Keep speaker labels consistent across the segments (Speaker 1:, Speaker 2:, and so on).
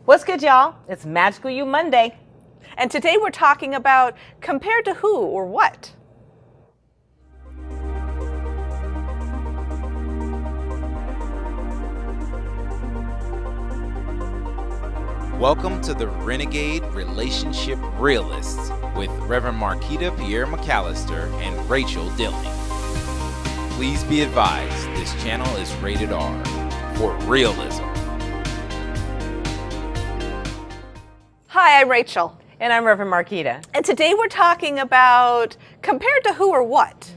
Speaker 1: What's good, y'all? It's Magical You Monday.
Speaker 2: And today we're talking about compared to who or what?
Speaker 3: Welcome to the Renegade Relationship Realists with Reverend Marquita Pierre McAllister and Rachel Dillon. Please be advised, this channel is rated R for realism.
Speaker 2: Hi, I'm Rachel.
Speaker 1: And I'm Reverend Marquita.
Speaker 2: And today we're talking about compared to who or what?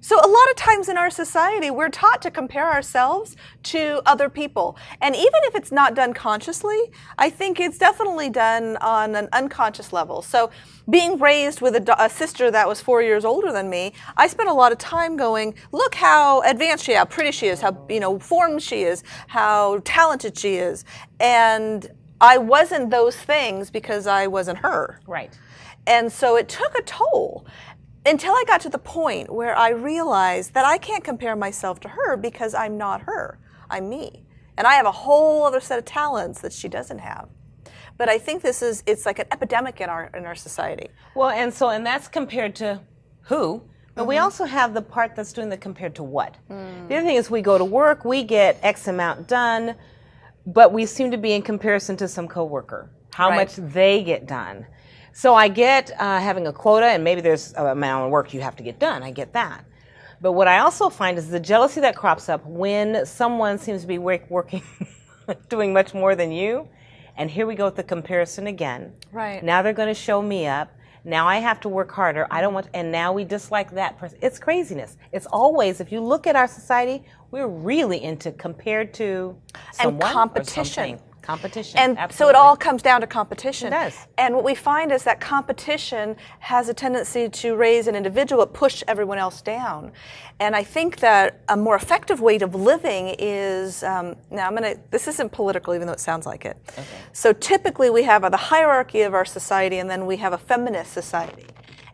Speaker 2: So a lot of times in our society, we're taught to compare ourselves to other people. And even if it's not done consciously, I think it's definitely done on an unconscious level. So being raised with a sister that was 4 years older than me, I spent a lot of time going, look how advanced she is, how pretty she is, how formed she is, how talented she is. And I wasn't those things because I wasn't her.
Speaker 1: Right.
Speaker 2: And so it took a toll. Until I got to the point where I realized that I can't compare myself to her because I'm not her. I'm me. And I have a whole other set of talents that she doesn't have. But I think it's like an epidemic in our society.
Speaker 1: Well, and that's compared to who, but we also have the part that's doing the compared to what. The other thing is we go to work, we get X amount done, but we seem to be in comparison to some coworker, how much they get done. So I get having a quota, and maybe there's an amount of work you have to get done. I get that. But what I also find is the jealousy that crops up when someone seems to be working, doing much more than you. And here we go with the comparison again.
Speaker 2: Right.
Speaker 1: Now they're going to show me up. Now I have to work harder. I don't want, and now we dislike that person. It's craziness. It's always, if you look at our society, we're really into compared to someone
Speaker 2: and competition.
Speaker 1: Competition.
Speaker 2: And
Speaker 1: absolutely.
Speaker 2: so it all comes down to competition.
Speaker 1: It does.
Speaker 2: And what we find is that competition has a tendency to raise an individual, but push everyone else down. And I think that a more effective way of living is, this isn't political even though it sounds like it. Okay. So typically we have the hierarchy of our society, and then we have a feminist society.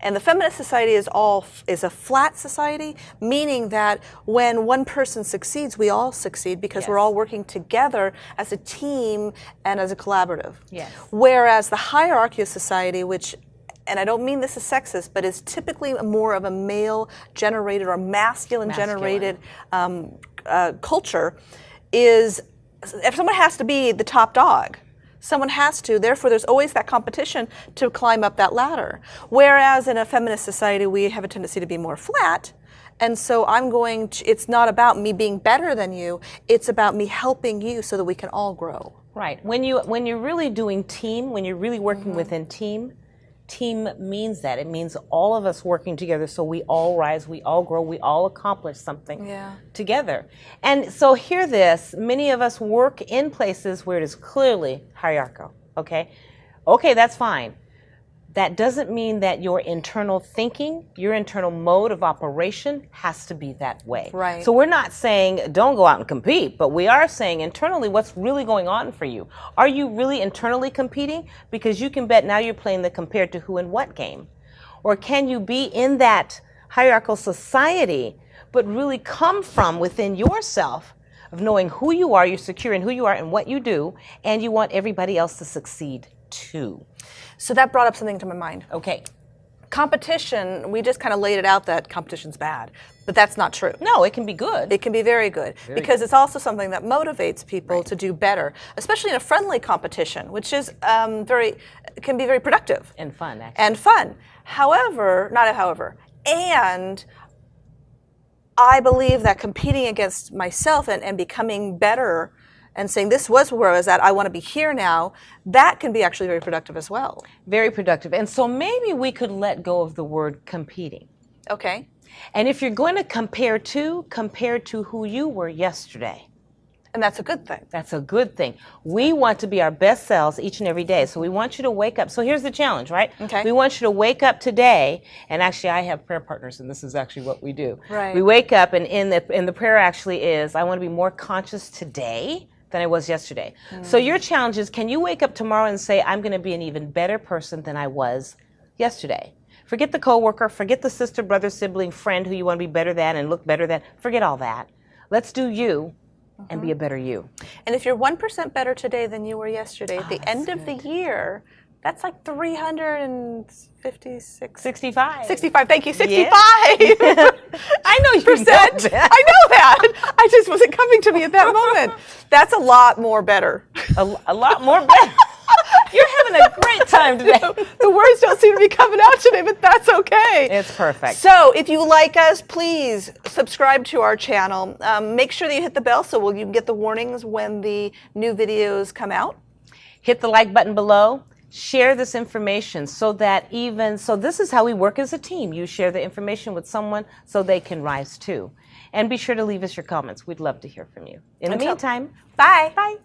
Speaker 2: And the feminist society is a flat society, meaning that when one person succeeds, we all succeed because we're all working together as a team and as a collaborative.
Speaker 1: Yes.
Speaker 2: Whereas the hierarchy of society, which, and I don't mean this is sexist, but is typically more of a male-generated or masculine-generated culture, is if someone has to be the top dog. Someone has to, therefore there's always that competition to climb up that ladder. Whereas in a feminist society, we have a tendency to be more flat. And so it's not about me being better than you, it's about me helping you so that we can all grow.
Speaker 1: Right. When you're really doing team, when you're really working within team means that. It means all of us working together so we all rise, we all grow, we all accomplish something together. And so hear this, many of us work in places where it is clearly hierarchical, okay? Okay, that's fine. That doesn't mean that your internal thinking, your internal mode of operation has to be that way.
Speaker 2: Right.
Speaker 1: So we're not saying don't go out and compete, but we are saying internally what's really going on for you. Are you really internally competing? Because you can bet now you're playing the compared to who and what game. Or can you be in that hierarchical society, but really come from within yourself of knowing who you are, you're secure in who you are and what you do, and you want everybody else to succeed too.
Speaker 2: So that brought up something to my mind.
Speaker 1: Okay.
Speaker 2: Competition, we just kind of laid it out that competition's bad, but that's not true.
Speaker 1: No, it can be good.
Speaker 2: It can be very good because it's also something that motivates people to do better, especially in a friendly competition, which is can be very productive.
Speaker 1: And fun, actually.
Speaker 2: And fun. And I believe that competing against myself and becoming better and saying this was where I was at, I want to be here now, that can be actually very productive as well.
Speaker 1: Very productive. And so maybe we could let go of the word competing.
Speaker 2: Okay.
Speaker 1: And if you're going to compare to who you were yesterday.
Speaker 2: And that's a good thing.
Speaker 1: That's a good thing. We want to be our best selves each and every day. So we want you to wake up. So here's the challenge, right?
Speaker 2: Okay.
Speaker 1: We want you to wake up today. And actually, I have prayer partners, and this is actually what we do.
Speaker 2: Right.
Speaker 1: We wake up, and in the prayer actually is, I want to be more conscious today than I was yesterday. So your challenge is, can you wake up tomorrow and say, I'm going to be an even better person than I was yesterday? Forget the coworker, forget the sister, brother, sibling, friend who you want to be better than and look better than. Forget all that. Let's do you and be a better you.
Speaker 2: And if you're 1% better today than you were yesterday, at the end of the year, that's like 356.
Speaker 1: 65.
Speaker 2: 65, thank you, 65!
Speaker 1: Yeah. I know you know that.
Speaker 2: I know that. I just wasn't coming to me at that moment. That's a lot more better.
Speaker 1: A lot more better. You're having a great time today.
Speaker 2: The words don't seem to be coming out today, but that's okay.
Speaker 1: It's perfect.
Speaker 2: So if you like us, please subscribe to our channel. Make sure that you hit the bell so you can get the warnings when the new videos come out.
Speaker 1: Hit the like button below. Share this information so this is how we work as a team. You share the information with someone so they can rise too. And be sure to leave us your comments. We'd love to hear from you. In the meantime,
Speaker 2: bye.
Speaker 1: Bye.